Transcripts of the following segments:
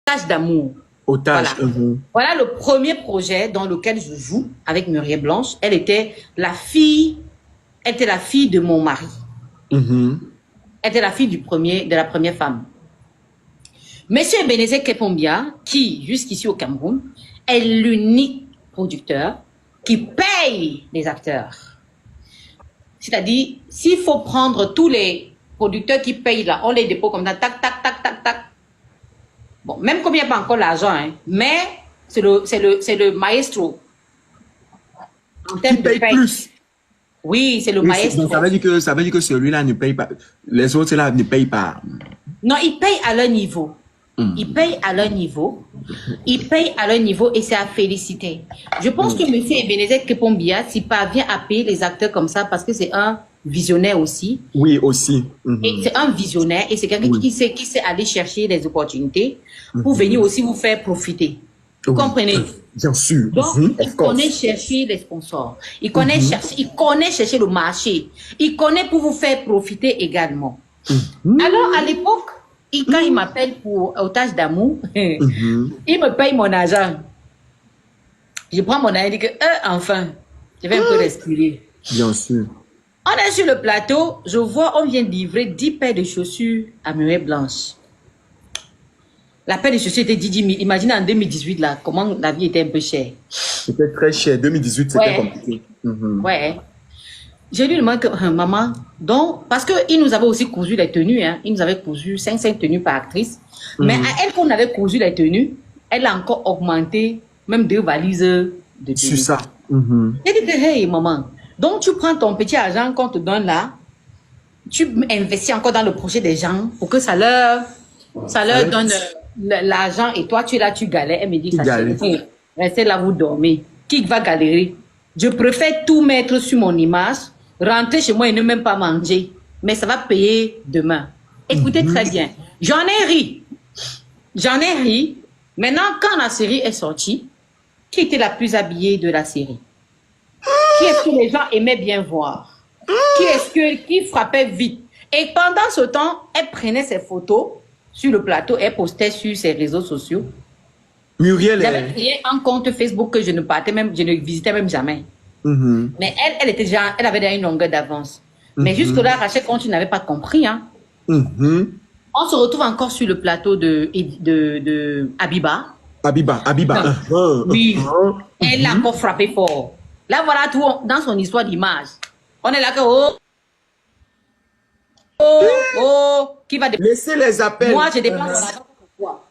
Otage d'amour. Otage. Voilà. Voilà le premier projet dans lequel je joue avec Muriel Blanche. Elle était la fille de mon mari. Elle était la fille de la première femme. Monsieur Ebenezer Kepombia, qui, jusqu'ici au Cameroun, est l'unique producteur qui paye les acteurs. C'est-à-dire, s'il faut prendre tous les producteurs qui payent là, on les dépose comme ça, tac, tac, tac, tac, tac. Bon, même comme il n'y a pas encore l'argent, hein, mais c'est le maestro. En termes qui paye plus. Oui, c'est le maestro. Donc, ça veut dire que celui-là ne paye pas. Les autres là ne payent pas. Non, ils payent à leur niveau. Ils payent à leur niveau. Ils payent à leur niveau et c'est à féliciter. Je pense que M. Ebenezer Kepombia s'y parvient à payer les acteurs comme ça parce que c'est un visionnaire aussi. Oui, aussi. Et c'est un visionnaire et c'est quelqu'un qui sait aller chercher des opportunités pour venir aussi vous faire profiter. Vous comprenez? Bien sûr. Donc, il connaît chercher les sponsors. Il connaît chercher le marché. Il connaît pour vous faire profiter également. Alors, à l'époque, quand il m'appelle pour Otage d'amour, il me paye mon argent. Je prends mon argent et dis que, enfin, je vais un peu respirer. Bien sûr. On est sur le plateau, je vois, on vient de livrer 10 paires de chaussures à Muriel Blanche. La paire de chaussures était 10 000. Imaginez en 2018, là, comment la vie était un peu chère. C'était très cher. 2018, c'était compliqué. Ouais. Je lui demande que, maman, donc, parce qu'il nous avait aussi cousu les tenues, hein. Il nous avait cousu 5 tenues par actrice. Mais à elle qu'on avait cousu les tenues, elle a encore augmenté même 2 valises de tenues. Sur ça. J'ai dit que, hey, maman, donc tu prends ton petit argent qu'on te donne là, tu investis encore dans le projet des gens pour que ça leur donne l'argent et toi, tu es là, tu galères. Elle me dit, ça c'est restez là, vous dormez. Qui va galérer? Je préfère tout mettre sur mon image, rentrer chez moi et ne même pas manger. Mais ça va payer demain. Écoutez très bien. J'en ai ri. Maintenant, quand la série est sortie, qui était la plus habillée de la série? Qui est-ce que les gens aimaient bien voir? Qui frappait vite? Et pendant ce temps, elle prenait ses photos sur le plateau, elle postait sur ses réseaux sociaux. Muriel, j'avais créé un compte Facebook que je ne visitais même jamais. Mais elle avait déjà une longueur d'avance. Mais jusque-là, Rachel, quand tu n'avais pas compris, hein, on se retrouve encore sur le plateau de Abiba. Abiba. Oui, elle a encore frappé fort. Là, voilà tout dans son histoire d'image. On est là que, qui va dépenser? Laissez les appels. Moi, je dépense mon argent que c'est quoi?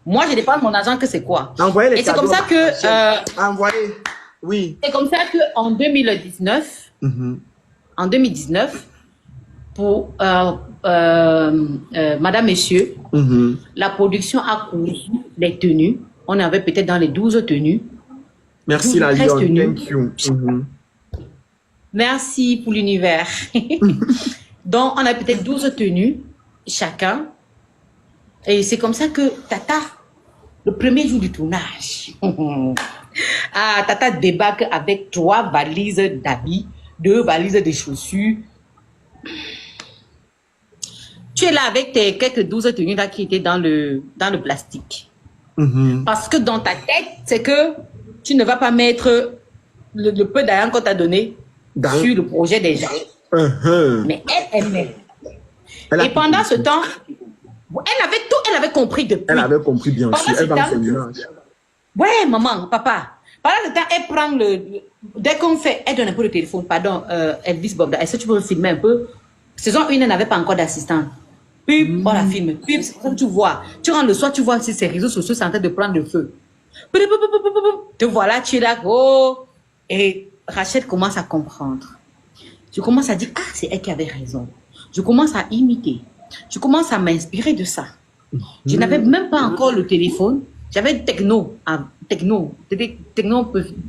Moi, je dépense mon argent que c'est quoi? Envoyez les et c'est comme ça que... envoyez, oui. C'est comme ça qu'en 2019, pour Madame, Messieurs, la production a cousu les tenues. On avait peut-être dans les 12 tenues. Merci la Lyon, thank you. Merci pour l'univers. Donc, on a peut-être 12 tenues chacun. Et c'est comme ça que Tata, le premier jour du tournage, Tata débarque avec 3 valises d'habits, 2 valises de chaussures. Tu es là avec tes quelques 12 tenues là qui étaient dans le plastique. Parce que dans ta tête, c'est que tu ne vas pas mettre le peu d'argent qu'on t'a donné sur le projet des gens. Mais elle aimait. Et pendant ce temps, elle avait compris depuis. Elle avait compris bien sûr. Elle va ouais, maman, papa. Pendant ce temps, elle prend dès qu'on fait, elle donne un peu le téléphone. Pardon, Elvis Bob, est-ce que tu peux me filmer un peu? Saison 1, elle n'avait pas encore d'assistant. Puis, on la filme. Puis, c'est comme tu vois. Tu rentres le soir, tu vois si ces réseaux sociaux sont en train de prendre le feu. Te voilà, tu es là. Et Rachel commence à comprendre. Je commence à dire, c'est elle qui avait raison. Je commence à imiter. Je commence à m'inspirer de ça. Je n'avais même pas encore le téléphone. J'avais techno,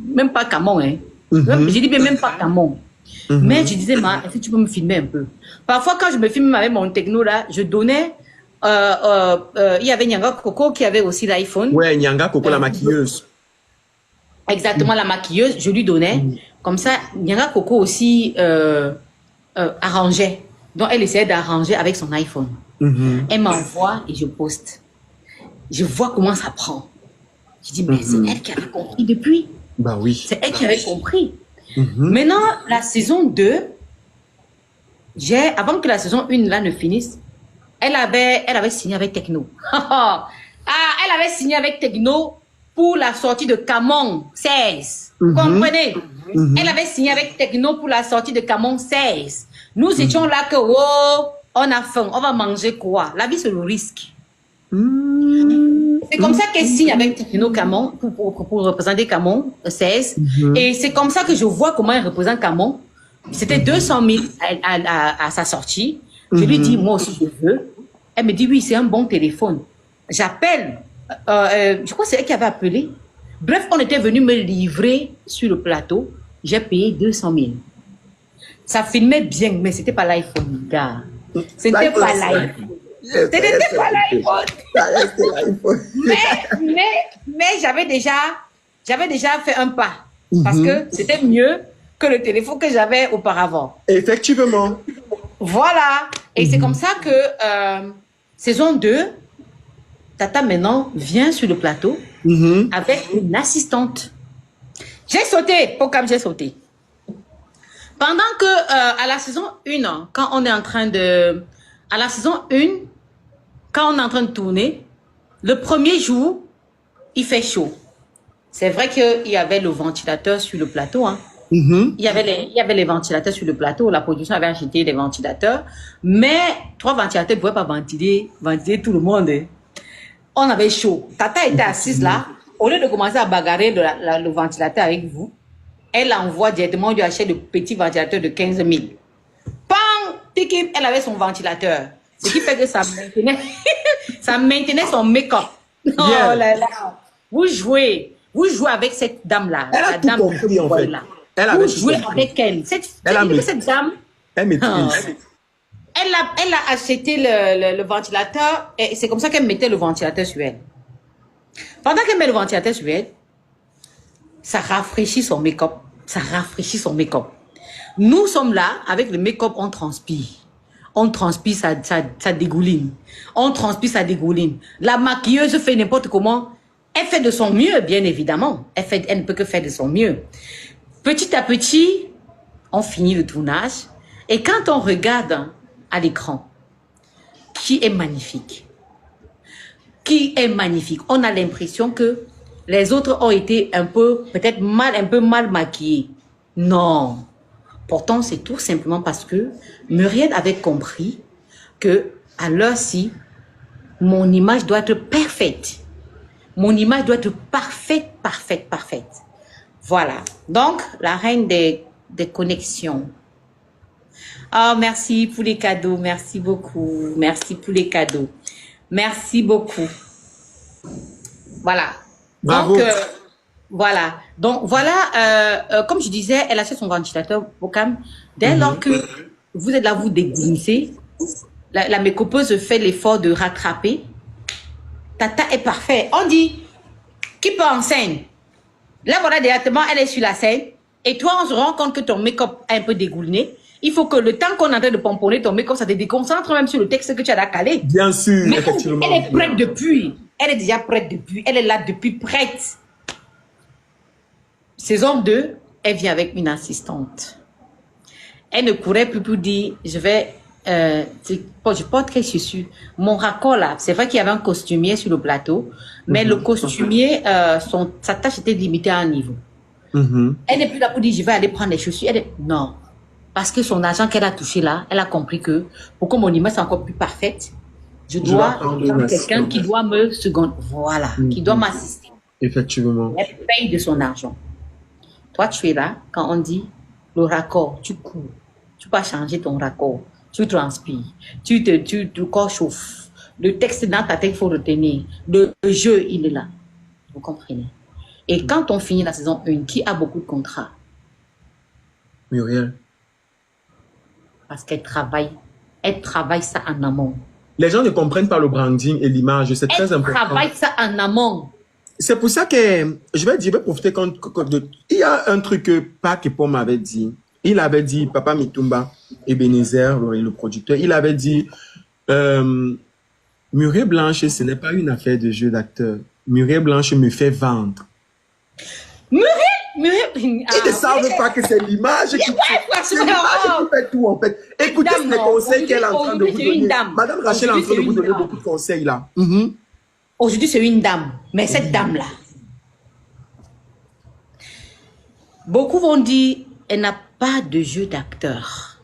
même pas Camon. Hein. J'ai dit même pas Camon. Mais je disais, est-ce que tu peux me filmer un peu? Parfois, quand je me filme avec mon techno là, je donnais, il y avait Nyanga Coco qui avait aussi l'iPhone. Ouais, Nyanga Coco, la maquilleuse. Exactement, la maquilleuse, je lui donnais. Comme ça, Nyanga Coco aussi arrangeait. Donc, elle essayait d'arranger avec son iPhone. Elle m'envoie et je poste. je vois comment ça prend. Je dis, mais c'est elle qui avait compris depuis. Bah oui. C'est elle qui avait compris. Maintenant, la saison 2, avant que la saison 1 là ne finisse, elle avait signé avec Techno. Elle avait signé avec Techno pour la sortie de Camon 16. Vous comprenez? Elle avait signé avec Techno pour la sortie de Camon 16. Nous étions là que, oh, on a faim, on va manger quoi? La vie, c'est le risque. C'est comme ça qu'elle signe avec Techno Camon pour représenter Camon 16. Et c'est comme ça que je vois comment elle représente Camon. C'était 200 000 à sa sortie. Je lui dis, moi aussi, je veux. Elle me dit, oui, c'est un bon téléphone. J'appelle. Je crois que c'est elle qui avait appelé. Bref, on était venu me livrer sur le plateau. J'ai payé 200 000. Ça filmait bien, mais c'était pas l'iPhone, gars. C'était pas l'iPhone. C'était pas l'iPhone. Mais j'avais déjà fait un pas. Parce que c'était mieux que le téléphone que j'avais auparavant. Effectivement. Voilà. Et c'est comme ça que saison 2, Tata maintenant vient sur le plateau avec une assistante. J'ai sauté, Pokam, j'ai sauté. Pendant que à la saison 1, quand on est en train de... À la saison 1, quand on est en train de tourner, le premier jour, il fait chaud. C'est vrai qu'il y avait le ventilateur sur le plateau. Hein. Il y avait les ventilateurs sur le plateau. La production avait acheté des ventilateurs. Mais 3 ventilateurs ne pouvaient pas ventiler tout le monde. Hein. On avait chaud. Tata était assise là. Au lieu de commencer à bagarrer le ventilateur avec vous, elle envoie directement, on lui achète le petit ventilateur de 15 000. Pam! Tiki, elle avait son ventilateur. Ce qui fait que ça maintenait son make-up. Oh là là. Vous jouez avec cette dame-là. Elle a tout compris, en fait. Vous jouez avec elle. Cette dame. Elle maîtrise. Elle a acheté le ventilateur et c'est comme ça qu'elle mettait le ventilateur sur elle. Pendant qu'elle met le ventilateur sur elle, ça rafraîchit son make-up. Ça rafraîchit son make-up. Nous sommes là, avec le make-up, on transpire. On transpire, ça dégouline. On transpire, ça dégouline. La maquilleuse fait n'importe comment. Elle fait de son mieux, bien évidemment. Elle ne peut que faire de son mieux. Petit à petit, on finit le tournage. Et quand on regarde à l'écran, qui est magnifique. Qui est magnifique. On a l'impression que les autres ont été un peu mal maquillés. Non. Pourtant, c'est tout simplement parce que Muriel avait compris que à l'heure-ci, mon image doit être parfaite. Mon image doit être parfaite. Voilà. Donc, la reine des connexions. Oh, merci pour les cadeaux. Merci beaucoup. Merci pour les cadeaux. Merci beaucoup. Voilà. Bravo. Donc, voilà. Donc, voilà, comme je disais, elle achète son ventilateur Pokam. Dès lors que vous êtes là, vous déglissez, la make-upeuse fait l'effort de rattraper. Tata est parfait. On dit, qui peut en scène? Là, voilà, directement, elle est sur la scène. Et toi, on se rend compte que ton make-up est un peu dégouliné. Il faut que le temps qu'on est en train de pomponner ton make-up, ça te déconcentre même sur le texte que tu as calé. Bien sûr, mais effectivement. Elle est prête depuis. Elle est déjà prête depuis. Elle est là depuis prête. Saison 2, elle vient avec une assistante. Elle ne courait plus pour dire, je porte quelle chaussure? Mon raccord là, c'est vrai qu'il y avait un costumier sur le plateau, mais le costumier, sa tâche était limitée à un niveau. Elle n'est plus là pour dire, je vais aller prendre les chaussures. Non. Parce que son argent qu'elle a touché là, elle a compris que pour que mon image soit encore plus parfaite, je dois prendre quelqu'un qui doit me seconder. Voilà. Qui doit m'assister. Effectivement. Elle paye de son argent. Toi, tu es là, quand on dit le raccord, tu cours. Tu peux changer ton raccord. Tu transpires. Tu corps chauffe. Le texte dans ta tête, il faut retenir. Le jeu, il est là. Vous comprenez? Et quand on finit la saison 1, qui a beaucoup de contrats? Muriel. Parce qu'elle travaille. Elle travaille ça en amont. Les gens ne comprennent pas le branding et l'image. C'est très important. Elle travaille ça en amont. C'est pour ça que je vais profiter il y a un truc que Pac et Paul m'avaient dit. Il avait dit, Papa Mitumba, Ebenezer, le producteur, il avait dit, Murée Blanche, ce n'est pas une affaire de jeu d'acteur. Murée Blanche me fait vendre. Murée, Ils ne savent pas que c'est l'image qui fait tout, en fait. Écoutez les conseils qu'elle est en train de vous donner. Madame Rachel est en train de vous donner beaucoup de conseils, là. Aujourd'hui, c'est une dame. Mais cette dame-là, beaucoup vont dire, elle n'a pas de jeu d'acteur.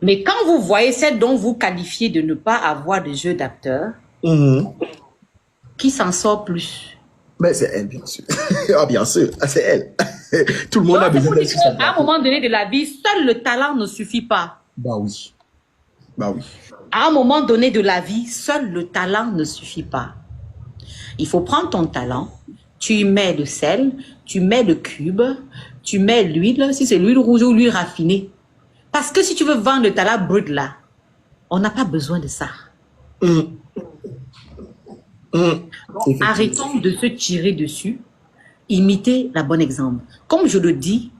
Mais quand vous voyez celle dont vous qualifiez de ne pas avoir de jeu d'acteur, qui s'en sort plus? Mais c'est elle, bien sûr. Ah, bien sûr, c'est elle. Tout le monde a besoin d'elle. À un moment donné de la vie, seul le talent ne suffit pas. Bah oui. Bah oui. À un moment donné de la vie, seul le talent ne suffit pas. Il faut prendre ton talent, tu y mets le sel, tu mets le cube, tu mets l'huile, si c'est l'huile rouge ou l'huile raffinée. Parce que si tu veux vendre le talent brut là, on n'a pas besoin de ça. Arrêtons de se tirer dessus, imiter la bonne exemple. Comme je le dis,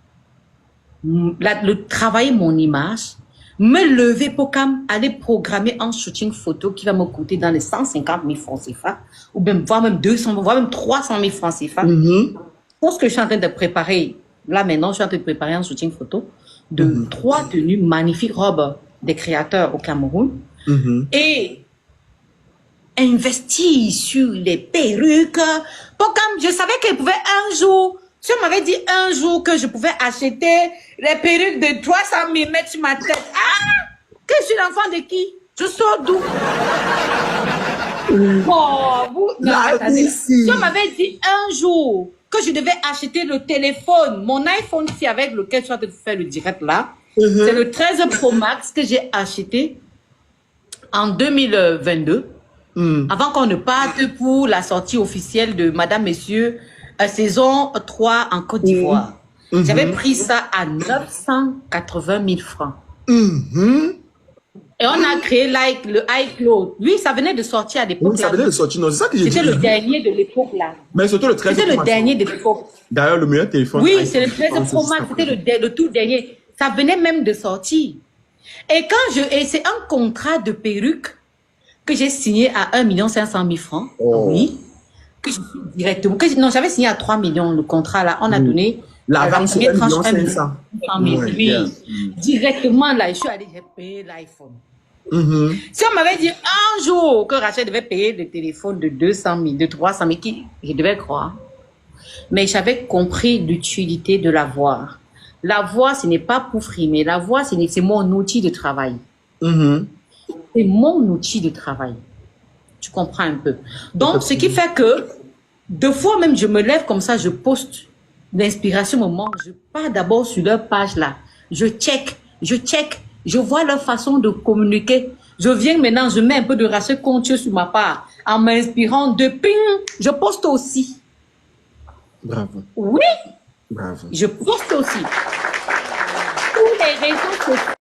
travailler mon image, me lever pour aller programmer un shooting photo qui va me coûter dans les 150 000 francs CFA, ou même, voire même 200, voire même 300 000 francs CFA. Pour ce que je suis en train de préparer, là maintenant, je suis en train de préparer un shooting photo de 3 tenues magnifiques, robes des créateurs au Cameroun, et investir sur les perruques. Pour comme je savais qu'elle pouvait un jour, si on m'avait dit un jour que je pouvais acheter les perruques de 300 000 mettre sur ma tête, que je suis l'enfant de qui? Je sors d'où? Si on m'avait dit un jour que je devais acheter le téléphone, mon iPhone ici avec lequel je suis en train de faire le direct là, c'est le 13 Pro Max que j'ai acheté en 2022. Avant qu'on ne parte pour la sortie officielle de Madame, Messieurs, saison 3 en Côte d'Ivoire. J'avais pris ça à 980 000 francs. Et on a créé le iCloud. Lui, ça venait de sortir à l'époque. Oui, ça venait de sortir. Non, c'est ça que j'ai dit. C'était le dernier de l'époque là. Mais surtout le 13 Pro Max. C'était le dernier de l'époque. D'ailleurs, le meilleur téléphone. Oui, c'est le 13 Pro Max. C'était le tout dernier. Ça venait même de sortir. Et c'est un contrat de perruque que j'ai signé à 1 500 000 francs. Oui. Que je suis directement. Non, j'avais signé à 3 millions le contrat là. On a donné l'avance sur 1 500 000. Oui. Directement là, je suis allée, j'ai payé l'iPhone. Si on m'avait dit un jour que Rachel devait payer le téléphone de 200 000, de 300 000, je devais croire. Mais j'avais compris l'utilité de la voix. La voix, ce n'est pas pour frimer. La voix, c'est mon outil de travail. C'est mon outil de travail. Tu comprends un peu. Donc, ce qui fait que, deux fois même, je me lève comme ça, je poste l'inspiration me manque. Je pars d'abord sur leur page là. Je check, je vois leur façon de communiquer. Je viens maintenant, je mets un peu de Rachel Contieux sur ma part. En m'inspirant de ping, je poste aussi. Bravo. Oui. Bravo. Je poste aussi. Tous les réseaux sociaux.